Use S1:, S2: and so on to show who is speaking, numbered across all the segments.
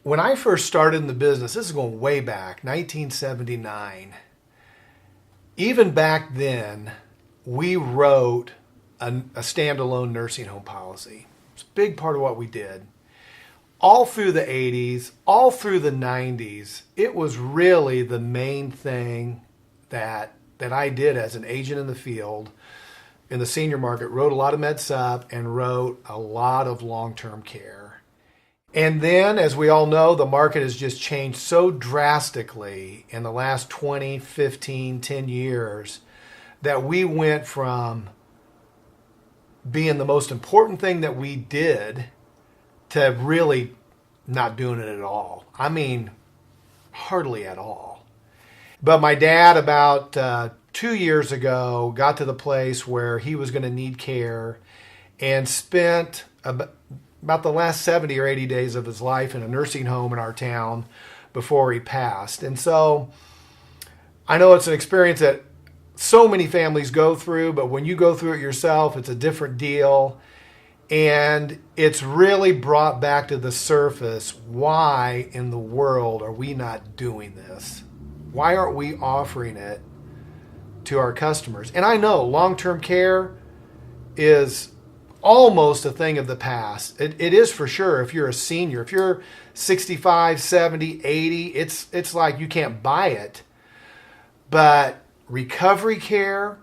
S1: When I first started in the business, this is going way back, 1979. Even back then, we wrote a standalone nursing home policy. It's a big part of what we did. All through the 80s, all through the 90s, it was really the main thing that I did as an agent in the field, in the senior market. Wrote a lot of med sup and wrote a lot of long-term care. And then, as we all know, the market has just changed so drastically in the last 20, 15, 10 years that we went from being the most important thing that we did to really not doing it at all. I mean, hardly at all. But my dad, about 2 years ago, got to the place where he was going to need care and spent about the last 70 or 80 days of his life in a nursing home in our town before he passed. And so I know it's an experience that so many families go through, but when you go through it yourself, it's a different deal. And it's really brought back to the surface, why in the world are we not doing this? Why aren't we offering it to our customers? And I know long-term care is almost a thing of the past. It is for sure if you're a senior. If you're 65, 70, 80, it's like you can't buy it. But recovery care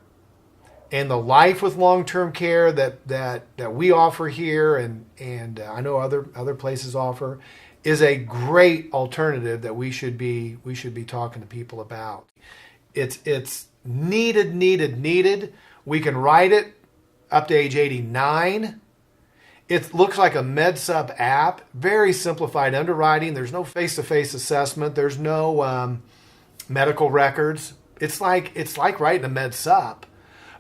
S1: and the life with long-term care that we offer here and I know other places offer is a great alternative that we should be talking to people about. It's needed. We can write it up to age 89. It looks like a med sup app, very simplified underwriting. There's no face-to-face assessment. There's no medical records. It's like writing a med sup.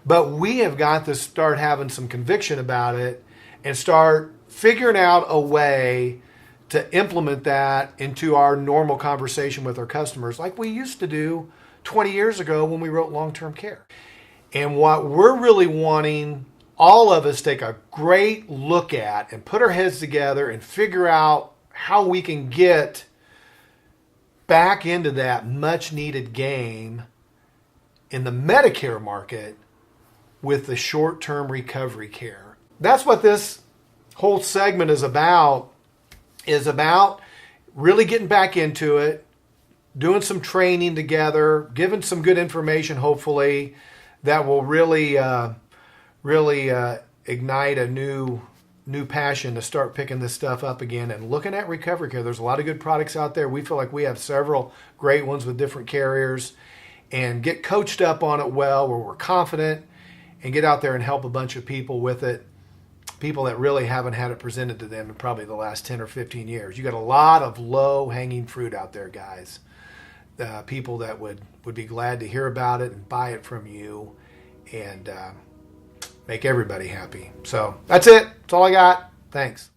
S1: But we have got to start having some conviction about it and start figuring out a way to implement that into our normal conversation with our customers like we used to do 20 years ago when we wrote long-term care. And what we're really wanting all of us take a great look at and put our heads together and figure out how we can get back into that much-needed game in the Medicare market with the short-term recovery care. That's what this whole segment is about really getting back into it, doing some training together, giving some good information, hopefully, that will really ignite a new passion to start picking this stuff up again and looking at recovery care. There's a lot of good products out there. We feel like we have several great ones with different carriers, and get coached up on it well where we're confident and get out there and help a bunch of people with it, people that really haven't had it presented to them in probably the last 10 or 15 years. You got a lot of low-hanging fruit out there, guys. People that would be glad to hear about it and buy it from you and make everybody happy. So that's it. That's all I got. Thanks.